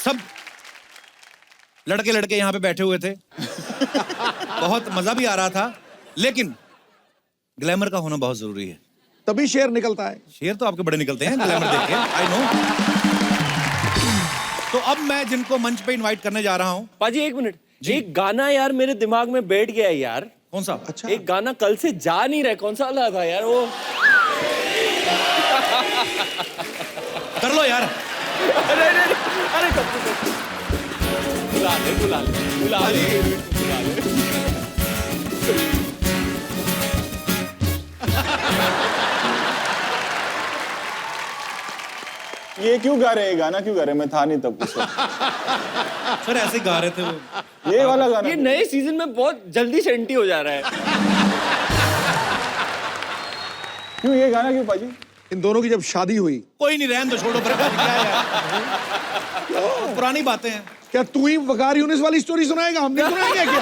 सब लड़के लड़के यहाँ पे बैठे हुए थे। बहुत मजा भी आ रहा था, लेकिन ग्लैमर का होना बहुत जरूरी है। तभी शेर निकलता है। शेर तो आपके बड़े निकलते हैं ग्लैमर देख के, आई नो। तो अब मैं जिनको मंच पे इनवाइट करने जा रहा हूँ। पाजी एक मिनट, एक गाना यार मेरे दिमाग में बैठ गया है यार। कौन सा? अच्छा, एक गाना कल से जा नहीं रहा, कौन सा वाला था यार वो? कर लो यार। अरे अरे अरे बुला ले बुला ले बुला ले बुला ले। ये क्यों गा रहे हैं, गाना क्यों गा रहे हैं? मैं था नहीं तब कुछ। सर ऐसे गा रहे थे वो। ये वाला गाना ये नए सीजन में बहुत जल्दी से एंटी हो जा रहा है। क्यों, ये गाना क्यों पाजी? इन दोनों की जब शादी हुई। कोई नहीं, रहन दो, छोड़ो। प्रकाश क्या है, पुरानी बातें हैं। क्या तू ही वकार यूनिस वाली स्टोरी सुनाएगा? हमने सुनाएंगे क्या?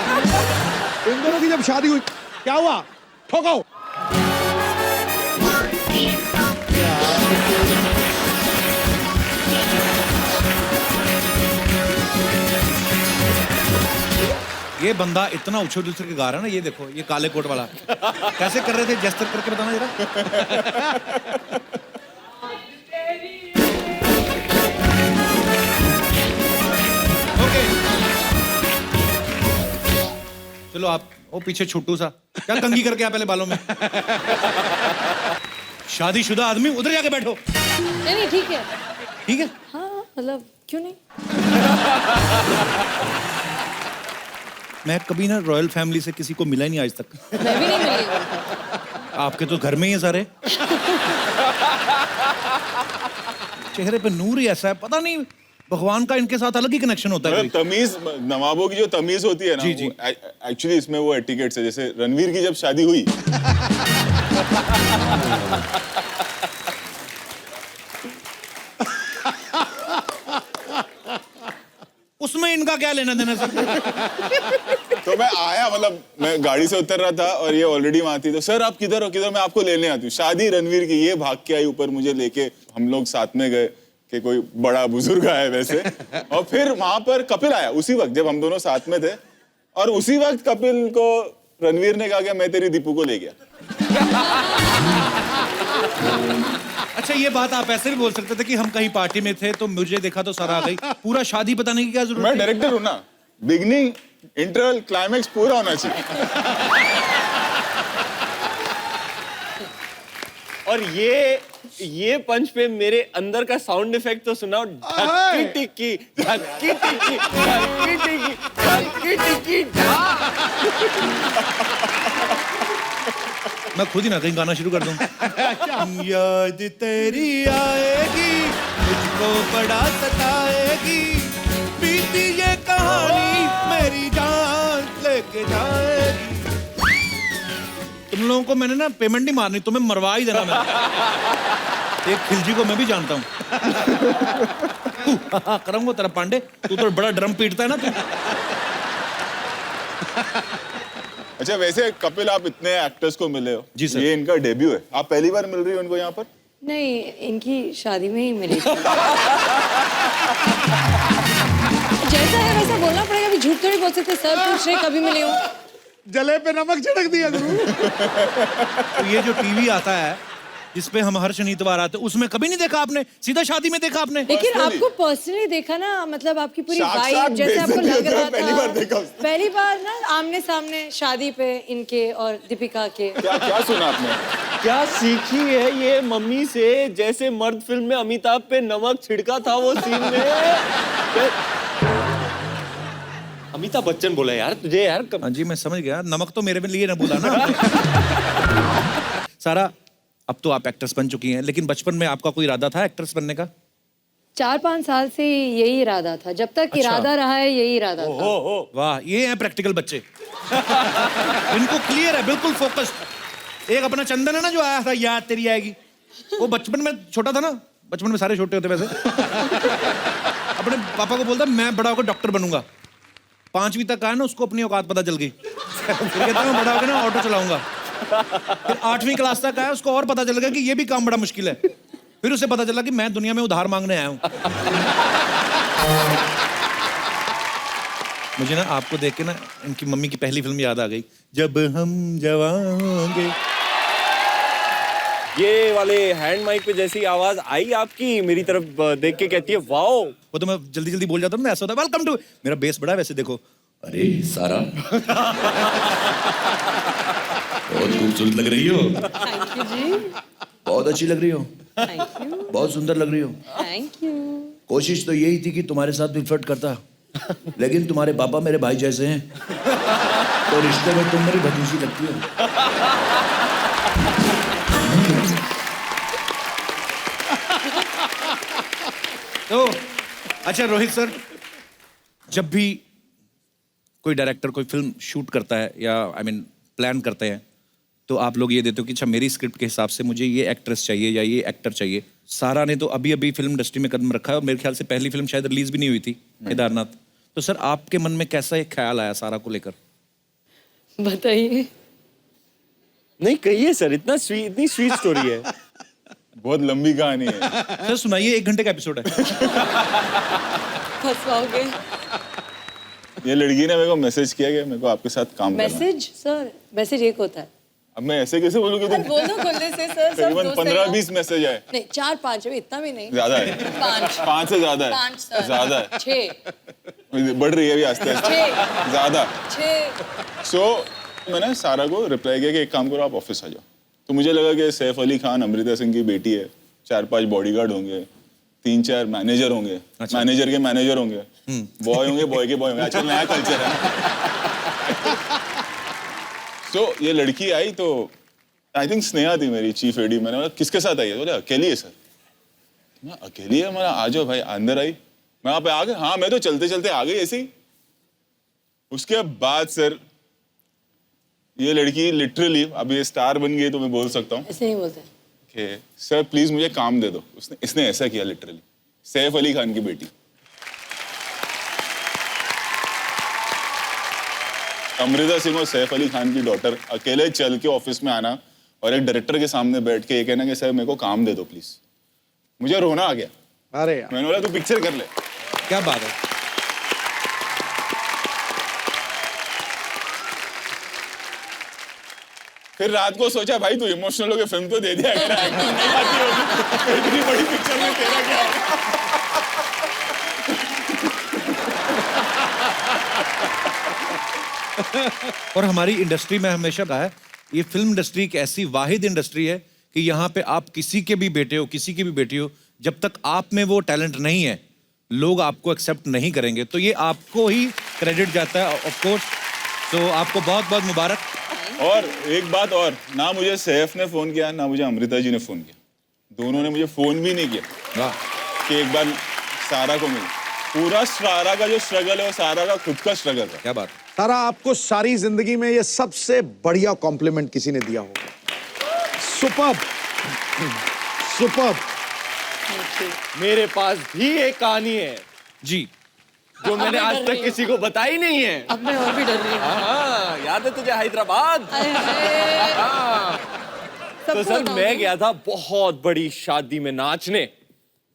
इन दोनों की जब शादी हुई क्या हुआ? ठोको। ये बंदा इतना उछल उछल के गा रहा है ना, ये देखो, ये काले कोट वाला कैसे कर रहे थे, जेस्चर करके बताना जरा। ओके चलो, आप वो पीछे छोटू सा क्या कंघी करके आ पहले बालों में। शादीशुदा आदमी, उधर जाके बैठो। नहीं ठीक है। ठीक है, हाँ मतलब क्यों नहीं। मैं कभी ना रॉयल फैमिली से किसी को मिला ही नहीं आज तक। मैं भी नहीं मिली। आपके तो घर में ही है सारे। चेहरे पे नूर ही ऐसा है, पता नहीं भगवान का इनके साथ अलग ही कनेक्शन होता है। तमीज, नवाबों की जो तमीज होती है ना, जी, जी। एक्चुअली इसमें वो एटिकेट्स है। जैसे रणवीर की जब शादी हुई उसमें इनका क्या लेना देना सर? तो मैं आया, मतलब मैं गाड़ी से उतर रहा था और ये ऑलरेडी वहां थी। तो सर आप किधर हो, किधर? मैं आपको लेने आती हूँ। शादी रणवीर की, ये भाग के आई ऊपर मुझे लेके। हम लोग साथ में गए कि कोई बड़ा बुजुर्ग आया वैसे। और फिर वहां पर कपिल आया उसी वक्त जब हम दोनों साथ में थे। और उसी वक्त कपिल को रणवीर ने कहा कि मैं तेरी दीपू को ले गया। अच्छा, ये बात आप ऐसे भी बोल सकते थे कि हम कहीं पार्टी में थे तो मुझे देखा तो सारा आ गई। पूरा शादी बताने की क्या जरूरत मैं है? डायरेक्टर हूं ना, बिगनिंग इंटरवल क्लाइमैक्स पूरा होना चाहिए। और ये पंच पे मेरे अंदर का साउंड इफेक्ट तो सुनाओ। धक्की टिक्की धक्की टिक्की धक्की टिक्की धक्की टिक्की। मैं खुद ही ना कहीं गाना शुरू कर दूं। याद तेरी आएगी, मुझको बड़ा सताएगी, बीती ये कहानी मेरी जान लेके जाएगी। तुम लोगों को मैंने ना पेमेंट नहीं मारनी, तुम्हें मरवा ही देना मैंने। एक खिलजी को मैं भी जानता हूँ। करूंगा तेरा पांडे, तू तो बड़ा ड्रम पीटता है ना तू। अच्छा, वैसे कपिल आप इतने एक्टर्स को मिले हो। जी सर। ये इनका डेब्यू है, आप पहली बार मिल रही हो इनको यहाँ पर? नहीं, इनकी शादी में ही मिली थी। जैसा है वैसा बोलना पड़ेगा, अभी झूठ थोड़ी बोल सकते। सर पूछ रहे कभी मिले हो। जले पे नमक छिड़क दिया गुरु। तो ये जो टीवी आता है जिसपे हम हर शनिवार आते, उसमें कभी नहीं देखा आपने? सीधा शादी में देखा आपने? लेकिन आपको पर्सनली देखा ना, मतलब आपकी पूरी साथ-साथ वाइब जैसे आपको बेइज्जती लग होती है, रहा पहली बार देखा था। उसने। पहली बार ना आमने सामने शादी पे इनके और दीपिका के। क्या क्या सुना आपने? क्या सीखी है ये मम्मी से? जैसे मर्द फिल्म में अमिताभ पे नमक छिड़का था वो सीन में। अमिताभ बच्चन बोला यार तुझे यार। हाँ जी, मैं समझ गया। नमक तो मेरे लिए ना बोला ना। सारा, अब तो आप एक्ट्रेस बन चुकी हैं, लेकिन बचपन में आपका कोई इरादा था एक्ट्रेस बनने का? 4-5 साल से यही इरादा था। जब तक इरादा रहा है यही इरादा था। वाह, ये हैं प्रैक्टिकल बच्चे। इनको क्लियर है, बिल्कुल फोकस्ड। एक अपना चंदन है ना जो आया था, याद तेरी आएगी, वो बचपन में छोटा था ना। बचपन में सारे छोटे होते वैसे। अपने पापा को बोलता मैं बड़ा होकर डॉक्टर बनूंगा। 5वीं तक आया ना, उसको अपनी औकात पता चल गई। फिर कहता मैं बड़ा होकर ना ऑटो चलाऊंगा। फिर 8वीं क्लास तक आया, उसको और पता चल गया कि ये भी काम बड़ा मुश्किल है। फिर उसे पता चला कि मैं दुनिया में उधार मांगने आया हूं। मुझे ना आपको देख के ना इनकी मम्मी की पहली फिल्म याद आ गई, जब हम जवान होंगे। ये वाले हैंड माइक पे जैसी आवाज आई आपकी मेरी तरफ देख के कहती है वाओ। वो तो मैं जल्दी जल्दी बोल जाता हूँ ना, ऐसा होता है वेलकम टू, मेरा बेस बड़ा है वैसे देखो। अरे सारा बहुत खूबसूरत लग रही हो, थैंक यू जी, बहुत अच्छी लग रही हो, थैंक यू, बहुत सुंदर लग रही हो। Thank you. कोशिश तो यही थी कि तुम्हारे साथ भी फ्लर्ट करता, लेकिन तुम्हारे पापा मेरे भाई जैसे हैं, तो रिश्ते में तुम मेरी भतीजी लगती हो। तो अच्छा रोहित सर, जब भी कोई डायरेक्टर कोई फिल्म शूट करता है या आई मीन प्लान करते हैं, तो आप लोग ये देते हो कि अच्छा मेरी स्क्रिप्ट के हिसाब से मुझे ये एक्ट्रेस चाहिए या ये एक्टर चाहिए। सारा ने तो अभी अभी फिल्म इंडस्ट्री में कदम रखा है और मेरे ख्याल से पहली फिल्म शायद रिलीज भी नहीं हुई थी, केदारनाथ। तो सर आपके मन में कैसा एक ख्याल आया सारा को लेकर? बताइए। नहीं कहिए सर, इतनी स्वीट स्टोरी है। बहुत लंबी कहानी है। सर सुनाइए, 1 घंटे का एपिसोड है। फंसवाओगे। ये लड़की ने मेरे को मैसेज किया कि मेरे को आपके साथ काम करना है। मैसेज सर, मैसेज एक होता है। अब मैं ऐसे कैसे बोलूँ कि अरे बोल दो खुले से सर, सब करीबन दोस्त हैं 15-20 मैसेज आए। नहीं 4-5 है, इतना भी नहीं। ज्यादा है, 5 5 से ज्यादा है, 5 सर, ज्यादा है, 6 बढ़ रही है अभी आस्ते आस्ते, 6 ज्यादा। 6। सो मैंने सारा को रिप्लाई किया कि एक काम करो आप ऑफिस आ जाओ। तो मुझे लगा कि सैफ अली खान अमृता सिंह की बेटी है, 4-5 बॉडीगार्ड होंगे, 3-4 मैनेजर होंगे, मैनेजर के मैनेजर होंगे, बॉय होंगे, बॉय के बॉय होंगे। आजकल नया कल्चर है। सो ये लड़की आई तो आई थिंक स्नेहा थी मेरी चीफ एडी। मैंने बोला किसके साथ आई है? बोले अकेली है सर। मैं अकेली है? मैंने आ जाओ भाई। अंदर आई, मैं वहां पे आ गया। हाँ मैं तो चलते चलते आ गई ऐसे ही। उसके बाद सर ये लड़की लिटरली अब ये स्टार बन गई तो मैं बोल सकता हूँ ऐसे नहीं बोलते। कि सर प्लीज मुझे काम दे दो। इसने ऐसा किया लिटरली। सैफ अली खान की बेटी अमृता सिंह और सैफ अली खान की डॉटर अकेले चल के ऑफिस में आना और एक डायरेक्टर के सामने बैठ के ये कहना कि सर मेरे को काम दे दो प्लीज। मुझे रोना आ गया। अरे यार, मैंने बोला तू पिक्चर कर ले। क्या बात है। फिर रात को सोचा भाई तू इमोशनल होकर फिल्म तो दे दिया, अगर एक्टिंग नहीं आती होगी तो इतनी बड़ी पिक्चर में तेरा क्या होगा? और हमारी इंडस्ट्री में हमेशा कहा है, ये फिल्म इंडस्ट्री एक ऐसी वाहिद इंडस्ट्री है कि यहाँ पे आप किसी के भी बेटे हो, किसी की भी बेटी हो, जब तक आप में वो टैलेंट नहीं है लोग आपको एक्सेप्ट नहीं करेंगे। तो ये आपको ही क्रेडिट जाता है ऑफ कोर्स। तो आपको बहुत बहुत मुबारक। और एक बात और, ना मुझे सैफ ने फोन किया ना मुझे अमृता जी ने फोन किया। दोनों ने मुझे फोन भी नहीं किया वाह। कि एक बार सारा को मिले। पूरा सारा का जो स्ट्रगल है वो सारा का खुद का स्ट्रगल है। क्या बात। सारा आपको सारी जिंदगी में ये सबसे बढ़िया कॉम्प्लीमेंट किसी ने दिया होगा। Superb, superb. मेरे पास भी एक कहानी है जी, जो मैंने आज तक किसी को बताई नहीं है। अब मैं और भी डर रही हूँ। हाँ, याद है तुझे हैदराबाद? अरे, अरे, हाँ। तो सबको सर नाम मैं है। गया था बहुत बड़ी शादी में नाचने।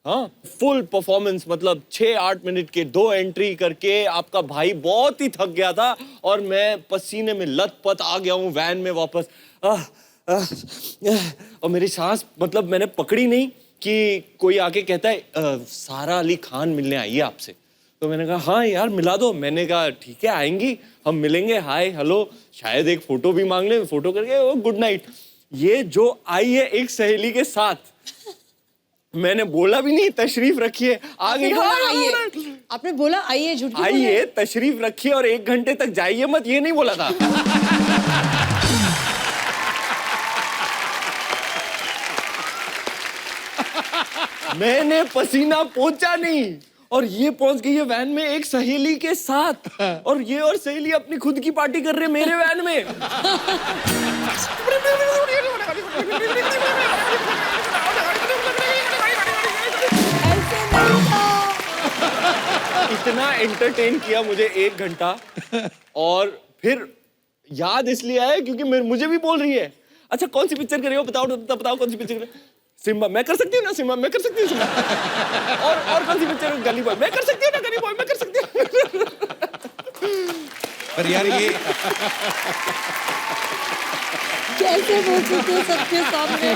हाँ, फुल परफॉर्मेंस, मतलब 6-8 मिनट के 2 एंट्री करके आपका भाई बहुत ही थक गया था और मैं पसीने में लथपथ आ गया हूँ वैन में वापस। और मेरी सांस मतलब मैंने पकड़ी नहीं कि कोई आके कहता है सारा अली खान मिलने आई है आपसे। तो मैंने कहा हाँ यार मिला दो। मैंने कहा ठीक है आएंगी, हम मिलेंगे, हाय हेलो, शायद एक फोटो भी मांग ले। फोटो करके ओ गुड नाइट। ये जो आई है एक सहेली के साथ, मैंने बोला भी नहीं तशरीफ रखिए, आ गई। आपने बोला आइए, झूठ क्यों बोल रहे हैं? आइए तशरीफ रखिए और 1 घंटे तक जाइए मत, ये नहीं बोला था। मैंने पसीना पोंछा नहीं और ये पहुंच गई है वैन में एक सहेली के साथ, और ये और सहेली अपनी खुद की पार्टी कर रहे हैं मेरे वैन में। ऐसे नहीं था। इतना एंटरटेन किया मुझे 1 घंटा। और फिर याद इसलिए आया क्योंकि मुझे भी बोल रही है अच्छा कौन सी पिक्चर कर रही हो, बताओ बताओ कौन सी पिक्चर कर रही हो? सिम्बा मैं कर सकती हूँ ना, सिम्बा मैं कर सकती हूँ सिम्बा। और कौन सी पिक्चर? गली बॉय मैं कर सकती हूँ ना, गली बॉय मैं कर सकती हूँ। पर यार ये कैसे बोल सकते हो सबके सामने?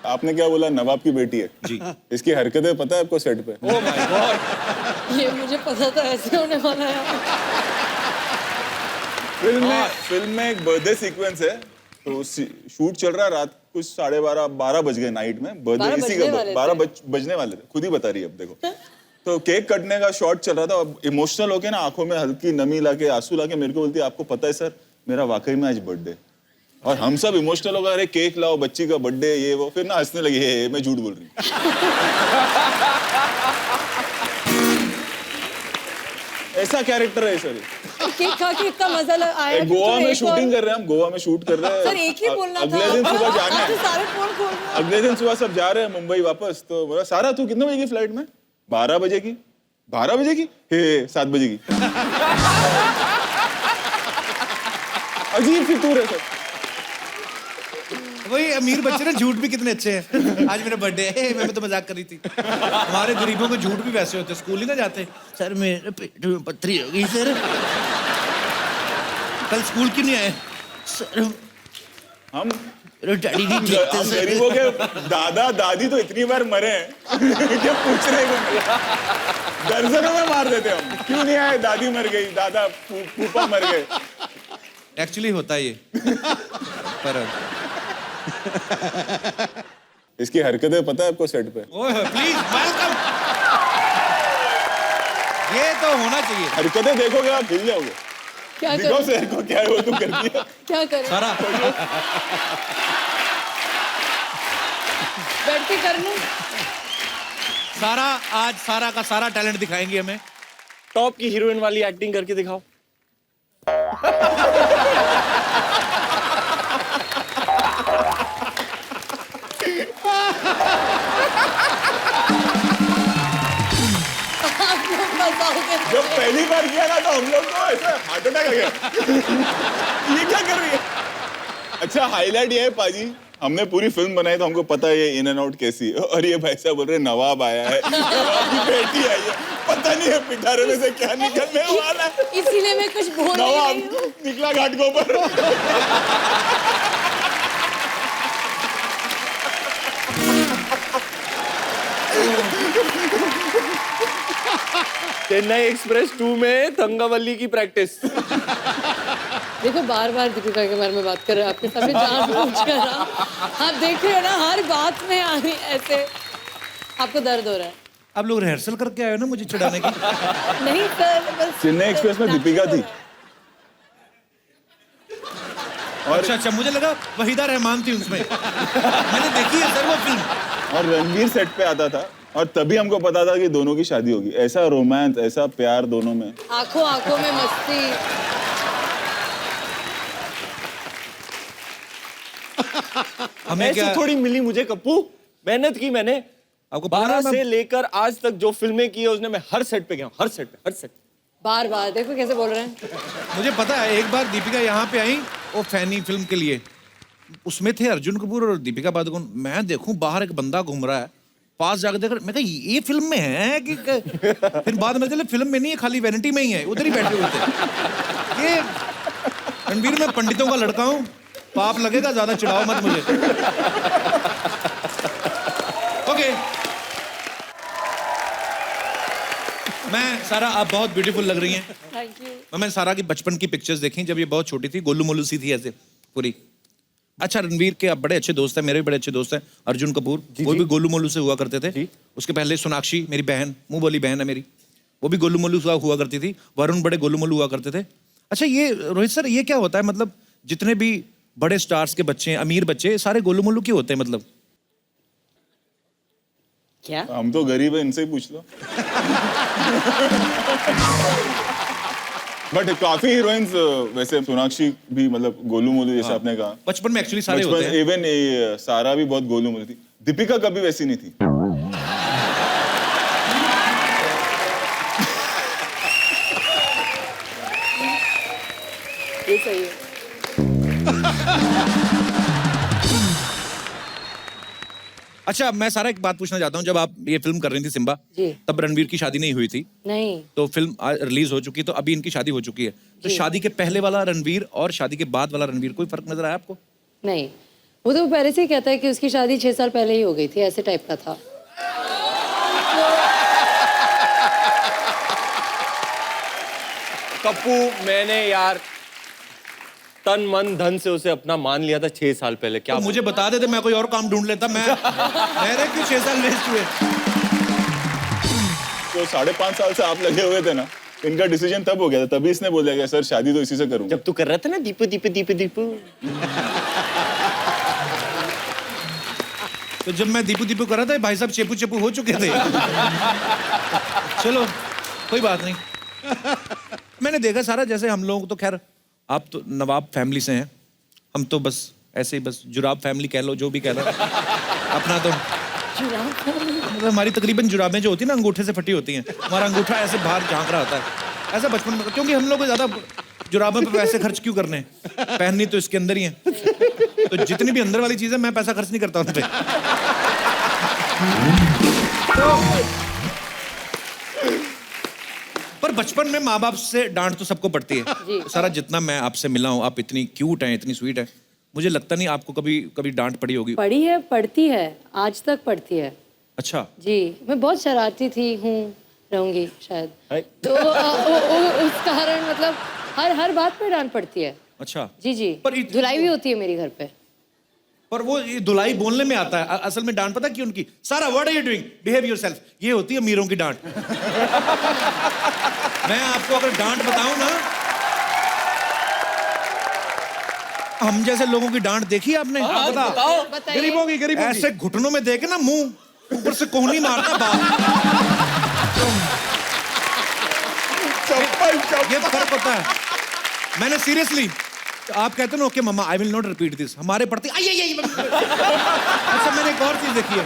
आपने क्या बोला, नवाब की बेटी है जी। इसकी हरकतें पता है आपको सेट पे? Oh my God. ये मुझे पता था ऐसे होने वाला है। फिल्म में एक बर्थडे सीक्वेंस है, तो शूट चल रहा है, रात कुछ 12:30 बज गए नाइट में। बर्थडे 12 इसी बजने का वाले 12 बजने वाले थे, खुद ही बता रही है अब देखो। तो केक कटने का शॉट चल रहा था, अब इमोशनल होके ना आंखों में हल्की नमी लाके, आंसू लाके मेरे को बोलती है, आपको पता है सर मेरा वाकई में आज बर्थडे। और हम सब इमोशनल हो गए, अरे केक लाओ, बच्ची का बर्थडे, ये वो। फिर ना हंसने लगी, हे मैं झूठ बोल रही हूँ। ऐसा कैरेक्टर है सर। केक खा के इतना मजा आया कि गोवा तुम्हें में एक शूटिंग और- कर रहे हैं हम, गोवा में शूट कर रहे हैं। सर एक ही बोलना था। अगले दिन सुबह जाना आज है। तो सारे फोन खोल रहे हैं। अगले दिन सुबह सब जा रहे हैं मुंबई वापस। तो बोला, सारा तू कितने बजे की फ्लाइट में? 12 बजे की। 12 बजे की? हे 7 बजे की। अजीब फितूर है सर। वही अमीर बच्चे ना झूठ भी कितने अच्छे हैं। आज मेरा बर्थडे है, मैं तो मजाक कर रही थी। हमारे गरीबों के झूठ भी वैसे होते, स्कूल ही ना जाते। सर मेरे पेट में पत्थरी हो गई सर, कल स्कूल क्यों नहीं आए? सर हम डैडी नहीं देखते हम सर। गरीबों के दादा दादी तो इतनी बार मरे हैं कि पूछ रहे हैं, दर्जनों में मार देते हम। क्यों नहीं आए? दादी मर गई, दादा फूफा मर गए। एक्चुअली होता है ये। पर इसकी हरकतें पता है आपको सेट पे? ओए प्लीज वेलकम। ये तो होना चाहिए। हरकतें देखोगे आप हिल जाओगे। क्या दिखाओ करें? सर को, क्या है वो तुम करती है। क्या करें? सारा बैठ के कर लूं? सारा आज सारा का सारा टैलेंट दिखाएंगे हमें। टॉप की हीरोइन वाली एक्टिंग करके दिखाओ। आप लोग बताओगे। जब पहली बार किया ना तो हम लोग को ऐसा हार्ट अटैक आ गया। ये क्या कर रही है? अच्छा हाईलाइट ये है पाजी, हमने पूरी फिल्म बनाई तो हमको पता है ये इन एंड आउट कैसी है। और ये भाई साहब बोल रहे हैं नवाब आया है, नवाब की बेटी आई है, पता नहीं है पिटारे में से क्या निकलने वाला है। इसीलिए मैं कुछ बोल नहीं रही हूँ। नवाब निकला घाट के ऊपर। चेन्नई एक्सप्रेस 2 में थंगावल्ली की प्रैक्टिस। देखो बार बार दीपिका के बारे में बात कर रहे हैं आपके सामने, जानबूझ कर आप देख रहे हो ना, हर बात में आ रही ऐसे। आपको दर्द हो रहा है? आप लोग रिहर्सल करके आए हो ना मुझे चिढ़ाने की। नहीं सर, बस चेन्नई एक्सप्रेस में दीपिका थी। और अच्छा, मुझे लगा वहीदा रहमान थी उसमें। मैंने देखी है सर वो फिल्म। और रणवीर सेट पे आता था और तभी हमको पता था कि दोनों की शादी होगी। ऐसा रोमांस, ऐसा प्यार दोनों में। आंखों आंखों में मस्ती। हमें ऐसे क्या थोड़ी मिली मुझे कप्पू, मेहनत की मैंने। आपको पता 12 है से लेकर आज तक जो फिल्में की है उसने, मैं हर सेट पे गया हूँ, हर सेट पे, हर सेट। बार बार देखो कैसे बोल रहे हैं। मुझे पता है एक बार दीपिका यहाँ पे आई वो फैनी फिल्म के लिए, उसमें थे अर्जुन कपूर और दीपिका पादुकोण। मैं देखूं बाहर एक बंदा घूम रहा है, पास जाकर देख मैं कहा ये फिल्म में है कि फिर बाद में चले फिल्म में नहीं है, खाली वैनिटी में ही है, उधर ही बैठे हुए थे। ये रणवीर, मैं पंडितों का लड़का हूँ, पाप लगेगा, ज्यादा चिढ़ाओ मत मुझे। ओके मैं सारा, आप बहुत ब्यूटीफुल लग रही हैं। Thank you. और मैंने सारा की बचपन की पिक्चर्स देखी जब ये बहुत छोटी थी, गोलू मोलू सी थी ऐसे पूरी। अच्छा रणवीर के आप बड़े अच्छे दोस्त हैं, मेरे भी बड़े अच्छे दोस्त हैं अर्जुन कपूर, वो भी गोलू मोलू से हुआ करते थे। उसके पहले सोनाक्षी मेरी बहन, मुंह बोली बहन है मेरी, वो भी गोलू मोलू हुआ करती थी। वरुण बड़े गोलू मोलू हुआ करते थे। अच्छा ये रोहित सर, ये क्या होता है, मतलब जितने भी बड़े स्टार्स के बच्चे, अमीर बच्चे, सारे गोलू मोलू क्यों होते हैं? मतलब क्या? हम तो गरीब है, इनसे ही पूछ लो। बट काफी हीरोइंस, वैसे सोनाक्षी भी मतलब गोलू मोलू जैसे आपने कहा। बचपन में एक्चुअली सारे होते हैं। इवन सारा भी बहुत गोलू मोलू थी। दीपिका कभी वैसी नहीं थी। ये सही है। अच्छा मैं सारा एक बात पूछना चाहता हूँ, जब आप ये फिल्म कर रही थी सिम्बा, जी। तब रणवीर की शादी नहीं हुई थी, नहीं, तो फिल्म रिलीज हो चुकी है, तो अभी इनकी शादी हो चुकी है, तो जी। शादी के पहले वाला रणवीर और शादी के बाद वाला रणवीर, कोई फर्क नजर आया आपको? नहीं, वो तो पहले से ही कहता है कि उसकी शादी 6 साल पहले ही हो गई थी, ऐसे टाइप का था। कप्पू, मैंने यार तन मन धन से उसे अपना मान लिया था 6 साल पहले। क्या तो मुझे बता देते, मैं कोई और काम ढूंढ लेता। मेरे क्यों 6 साल वेस्ट हुए? तो 5.5 साल से आप लगे हुए थे ना, इनका डिसीजन तब हो गया था, तभी इसने बोला कि सर शादी तो इसी से करूंगा। जब तू कर रहा था ना दीपू दीपू दीपू दीपू, तो जब मैं दीपू दीपू कर रहा था, भाई साहब चेपू चेपू हो चुके थे। चलो कोई बात नहीं। मैंने देखा सारा, जैसे हम लोग तो खैर, आप तो नवाब फैमिली से हैं, हम तो बस ऐसे ही बस जुराब फैमिली कह लो, जो भी कह लो। अपना तो मतलब हमारी तकरीबन जुराबें जो होती हैं ना, अंगूठे से फटी होती हैं, हमारा अंगूठा ऐसे बाहर झांक रहा होता है ऐसा बचपन में, क्योंकि हम लोग को ज्यादा जुराबों पे पैसे खर्च क्यों करने हैं, पहननी तो इसके अंदर ही है, तो जितनी भी अंदर वाली चीजें मैं पैसा खर्च नहीं करता उन पे। पर बचपन में माँ बाप से डांट तो सबको पड़ती है। सारा जितना मैं आपसे मिला हूँ, आप इतनी क्यूट हैं, इतनी स्वीट है, मुझे लगता नहीं आपको कभी कभी डांट पड़ी होगी। पढ़ी है, पढ़ती है, आज तक पढ़ती है। अच्छा। जी, मैं बहुत शरारती थी, हूँ, रहूंगी शायद। तो उस कारण मतलब हर बात पे डांट पड़ती है। अच्छा। जी जी, पर धुलाई भी होती है मेरी घर पे। पर वो ये धुलाई बोलने में आता है, असल में डांट पता क्यों उनकी? सारा what are you doing, behave yourself, ये होती है अमीरों की डांट। मैं आपको अगर डांट बताऊं ना, हम जैसे लोगों की डांट देखी आपने? बताओ। बताइए। गरीबों की ऐसे घुटनों में देके ना, मुंह ऊपर से कोहनी मारता बाप। ये फर्क होता है। मैंने सीरियसली, आप कहते ना okay mama I will not repeat this, हमारे पढ़ते अच्छा मैंने एक और चीज देखी है।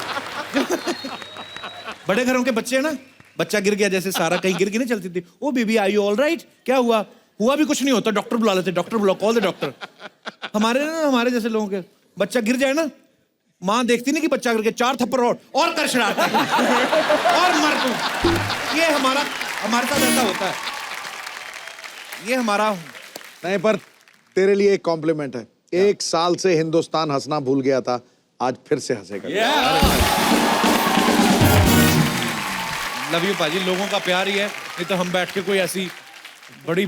बड़े घरों के बच्चे हैं ना, बच्चा गिर गया, जैसे सारा कहीं गिर के नहीं चलती थी, oh baby are you all right, क्या हुआ? हुआ भी कुछ नहीं होता, डॉक्टर बुला लेते, डॉक्टर बुलाओ, कॉल द डॉक्टर। हमारे जैसे लोगों के बच्चा गिर जाए ना, माँ देखती नहीं कि बच्चा गिर गया, 4 थप्पड़ और कर शरारत और मर तू। ये हमारे साथ ऐसा होता है, ये हमारा नहीं, पर तेरे लिए एक कॉम्प्लीमेंट है। 1 साल से हिंदुस्तान हंसना भूल गया था, आज फिर से हंसेगा। लव यू पाजी, लोगों का प्यार ही है, नहीं तो हम बैठ के कोई ऐसी बड़ी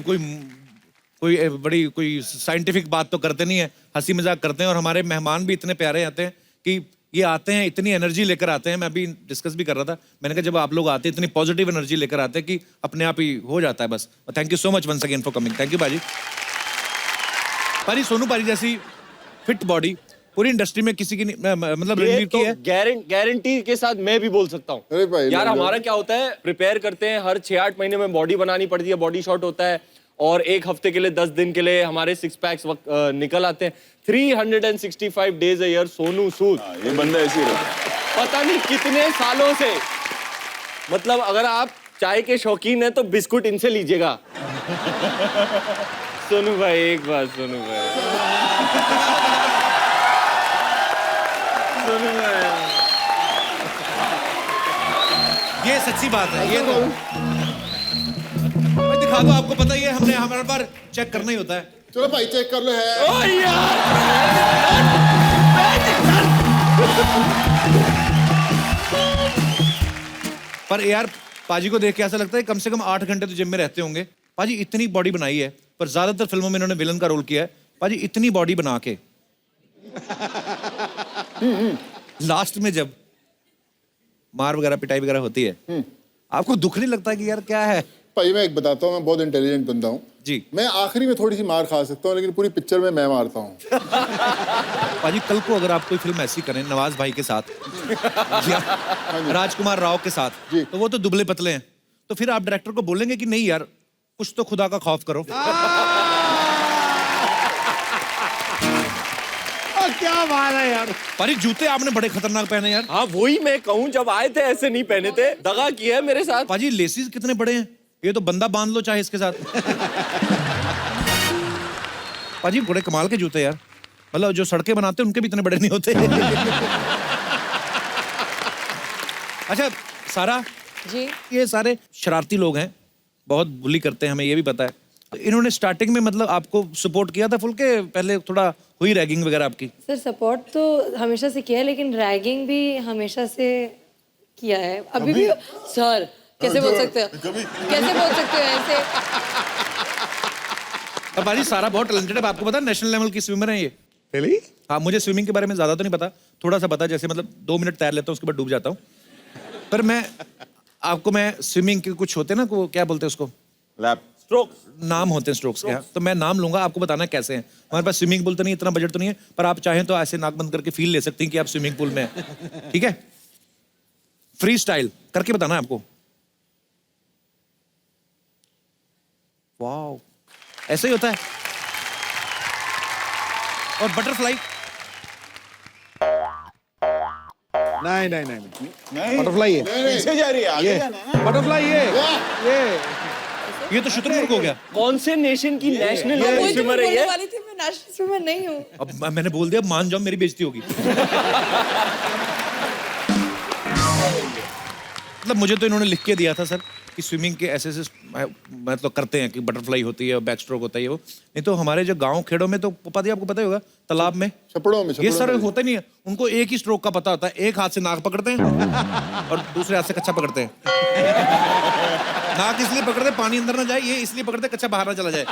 कोई साइंटिफिक बात तो करते नहीं है, हंसी मजाक करते हैं। और हमारे मेहमान भी इतने प्यारे आते हैं कि ये आते हैं, इतनी एनर्जी लेकर आते हैं। मैं अभी डिस्कस भी कर रहा था, मैंने कहा जब आप लोग आते हैं इतनी पॉजिटिव एनर्जी लेकर आते हैं कि अपने आप ही हो जाता है बस। Thank you so much once again for coming. Thank you पाजी। पाजी, सोनू पाजी जैसी फिट बॉडी पूरी इंडस्ट्री में किसी की नहीं, मतलब रणवीर की है। गारंटी के साथ मैं भी बोल सकता अरे भाई, हूँ यार। लो। हमारा क्या होता है, प्रिपेयर करते हैं, हर 6-8 महीने में बॉडी बनानी पड़ती है, बॉडी शॉट होता है, और 1 हफ्ते के लिए 10 दिन के लिए हमारे 6 पैक्स निकल आते हैं। 365 days a year Sonu Sood. ये बंदा ऐसे ही रहता है। पता नहीं कितने सालों से, मतलब अगर आप चाय के शौकीन हैं तो बिस्कुट इनसे लीजिएगा। सोनू भाई, एक बात सोनू भाई, सोनू भाई, ये सच्ची बात है। ये तो मैं दिखा दो, आपको पता ही है, हमने हमारे बार चेक करना ही होता है। चलो भाई चेक कर लो है। ओ यार, पर यार पाजी को देख के ऐसा लगता है कम से कम 8 घंटे तो जिम में रहते होंगे। पाजी इतनी बॉडी बनाई है, पर ज्यादातर फिल्मों में इन्होंने विलन का रोल किया है। पाजी इतनी बॉडी बना के लास्ट में जब मार वगैरह पिटाई वगैरह होती है, आपको दुख नहीं लगता कि यार क्या है? भाई मैं एक बताता हूँ, मैं बहुत इंटेलिजेंट बंदा हूँ जी। मैं आखिरी में थोड़ी सी मार खा सकता हूँ, लेकिन पूरी पिक्चर में मैं मारता हूँ। पाजी कल को अगर आप कोई फिल्म ऐसी करें नवाज भाई के साथ या राजकुमार राव के साथ, जी। तो वो तो दुबले पतले हैं, तो फिर आप डायरेक्टर को बोलेंगे कि नहीं यार कुछ तो खुदा का खौफ करो। क्या बात है यार। पाजी जूते आपने बड़े खतरनाक पहने यार। हाँ वही मैं कहूँ, जब आए थे ऐसे नहीं पहने थे, दगा किया है मेरे साथ। पाजी लेसिस कितने बड़े हैं, ये तो बंदा बांध लो चाहे इसके साथ। पाजी बड़े कमाल के जूते यार, मतलब जो सड़कें बनाते हैं उनके भी इतने बड़े नहीं होते। अच्छा सारा, जी ये सारे शरारती लोग हैं, बहुत बुली करते हैं, हमें ये भी पता है। तो इन्होंने स्टार्टिंग में मतलब आपको सपोर्ट किया था फुल के, पहले थोड़ा हुई रैगिंग वगैरह आपकी? सर, सपोर्ट तो हमेशा से किया है, लेकिन रैगिंग भी हमेशा से किया है। अभी भी सर कैसे बोल सकते हो, कैसे बोल सकते हो ऐसे? अब बाजी सारा बहुत टैलेंटेड है, आपको पता है नेशनल लेवल की स्विमर है ये। Really? हाँ, मुझे स्विमिंग के बारे में ज्यादा तो नहीं पता, थोड़ा सा पता, जैसे मतलब 2 मिनट तैर लेता हूँ उसके बाद डूब जाता हूँ। पर मैं स्विमिंग के कुछ होते हैं ना, को क्या बोलते हैं उसको, लैप स्ट्रोक। नाम होते हैं स्ट्रोक्स के। तो मैं नाम लूंगा, आपको बताना कैसे हैं। हमारे पास स्विमिंग पूल तो नहीं, इतना बजट तो नहीं है, पर आप चाहें तो ऐसे नाक बंद करके फील ले सकती हैं कि आप स्विमिंग पूल में हैं। ठीक है, फ्री स्टाइल करके बताना है आपको। वाओ, ऐसे ही होता है। और बटरफ्लाई, नहीं नहीं नहीं नहीं बटरफ्लाई है, पीछे जा रही है, आगे जाना है। बटरफ्लाई ये तो शुतुरमुर्ग हो गया। कौन से नेशन की नेशनल वही तो मैं स्विमर है बोलने ये? वाली थी, मैं नेशनल स्विमर नहीं हूँ। अब मैंने बोल दिया, मान जाओ मेरी बेइज्जती होगी। मतलब मुझे तो इन्होंने लिख के दिया था सर कि स्विमिंग के ऐसे ऐसे मतलब करते हैं कि बटरफ्लाई होती है और बैक स्ट्रोक होता है वो। नहीं तो हमारे जो गांव खेड़ों में तो पता ही, आपको पता ही होगा, तालाब में छपड़ों में ये सर होता नहीं है। उनको एक ही स्ट्रोक का पता होता है, एक हाथ से नाक पकड़ते हैं और दूसरे हाथ से कच्चा पकड़ते हैं। नाक इसलिए पकड़ते पानी अंदर ना जाए, ये इसलिए पकड़ते कच्चा बाहर ना चला जाए,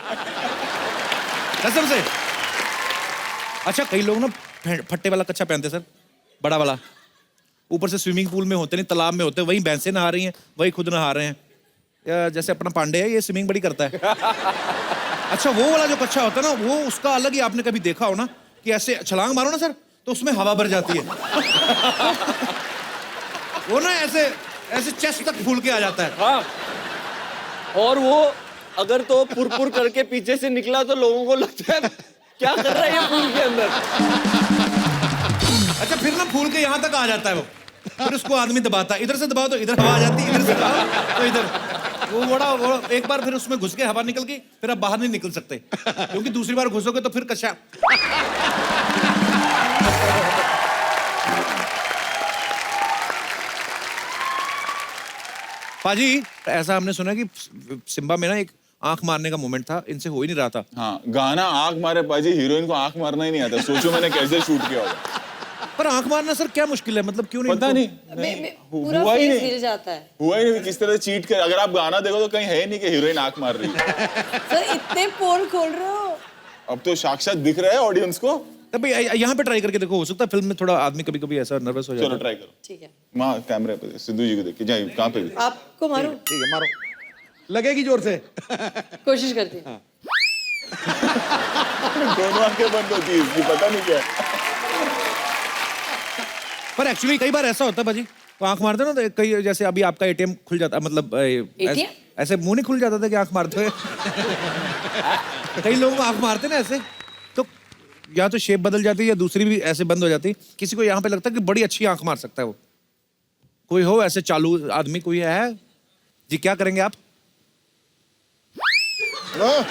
कसम से। अच्छा, कई लोग ना फट्टे वाला कच्चा पहनते सर, बड़ा वाला, ऊपर से स्विमिंग पूल में होते नहीं, तालाब में होते, वही भैंसें नहा रही हैं, वही खुद नहा रहे हैं। या जैसे अपना पांडे है, ये स्विमिंग बड़ी करता है। अच्छा, वो वाला जो कच्चा होता है ना, वो उसका अलग ही। आपने कभी देखा हो ना कि ऐसे छलांग मारो ना सर, तो उसमें हवा भर जाती है। वो ना ऐसे ऐसे चेस्ट तक फूल के आ जाता है। हाँ, और वो अगर तो पुर करके पीछे से निकला तो लोगों को लगता है क्या कर रहा है ये पूल के अंदर। अच्छा, फिर ना फूल के यहाँ तक आ जाता है वो, फिर उसको आदमी दबाता है, इधर से दबाओ तो इधर हवा आ जाती है, इधर से दबाओ तो इधर। वो एक बार फिर उसमें घुस के हवा निकल गई, फिर आप बाहर नहीं निकल सकते, क्योंकि दूसरी बार घुसोगे तो फिर कच्चा। पाजी, ऐसा हमने सुना कि सिम्बा में ना एक आंख मारने का मोमेंट था, इनसे हो ही नहीं रहा था। हाँ, गाना आंख मारे पाजी, हीरोइन को आंख मारना ही नहीं आता। सोचो मैंने कैसे शूट किया होगा। पर आंख मारना सर क्या मुश्किल है, मतलब क्यों नहीं? पता नहीं, पूरा हुआ ही फेस नहीं। हिल जाता है हुआ ही नहीं, किस तरह चीट कर। अगर आप गाना देखो तो कहीं है नहीं कि हीरोइन आंख मार रही है। सर, इतने पोल खोल रहे हो। अब तो साक्षात दिख रहा है ऑडियंस को। तब यहाँ पे ट्राई करके देखो, हो सकता है फिल्म में थोड़ा आदमी कभी कभी ऐसा नर्वस हो जाता चलो है। ट्राई करो। ठीक है, वहाँ कैमरे पे सिद्धू जी को देख के जाइए, कहाँ पे? आपको मारो, ठीक है, मारो, लगेगी जोर से। कोशिश करती हूँ। दोनों आंखें बंद होती है इसकी, पता नहीं क्या है। पर एक्चुअली कई बार ऐसा होता है भाजी, तो आंख मारते ना तो कई, जैसे अभी आपका एटीएम खुल जाता, मतलब ऐसे मुंह नहीं खुल जाता था कि आंख मारते हुए। कई लोग आंख मारते ना ऐसे, तो या तो शेप बदल जाती है या दूसरी भी ऐसे बंद हो जाती। किसी को यहाँ पे लगता है कि बड़ी अच्छी आंख मार सकता है वो। कोई हो ऐसे चालू आदमी, कोई है जी? क्या करेंगे आप? हाँ,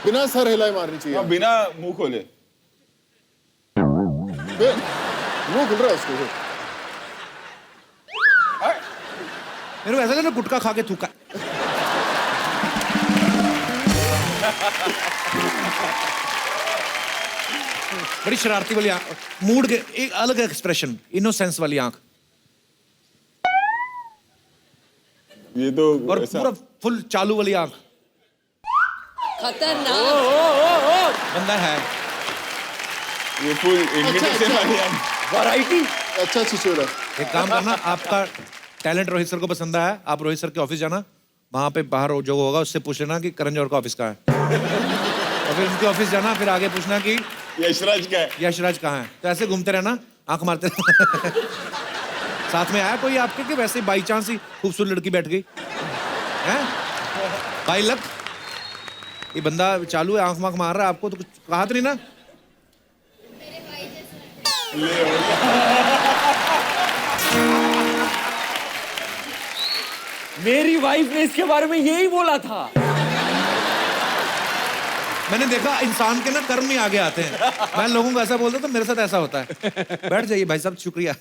बिना सर हिलाए मारनी चाहिए। हाँ, बिना मुंह खोले। मुंह खुल रहा है उसको। मेरे को ऐसा ना गुटखा खा के थूका। बड़ी शरारती वाली आंख, मूड के एक अलग एक्सप्रेशन, इनोसेंस वाली आंख, ये तो और ऐसा। पूरा फुल चालू वाली आंख। खतरनाक। बंदा है। ये फुल इनविटेशन वाली आंख। वैरायटी। अच्छा छिछोरा। एक काम करना, आपका टैलेंट रोहित सर को पसंद आया, आप रोहित सर के ऑफिस जाना, वहां पे बाहर जो होगा उससे पूछ लेना कि करण जौहर का ऑफिस कहाँ है। और फिर उनके ऑफिस जाना, फिर आगे पूछना कि यशराज का है। यशराज कहाँ है। तो ऐसे घूमते रहना, आंख मारते रहना। साथ में आया कोई आपके, कि वैसे बाई चांस ही खूबसूरत लड़की बैठ गई है? बाई लक, ये बंदा चालू है, आंख मांख मार रहा है, आपको तो कुछ कहा तो नहीं ना? मेरी वाइफ ने इसके बारे में यही बोला था। मैंने देखा इंसान के ना कर्म ही आगे आते हैं। मैं लोगों को ऐसा बोलता तो मेरे साथ ऐसा होता है। बैठ जाइए भाई साहब, शुक्रिया।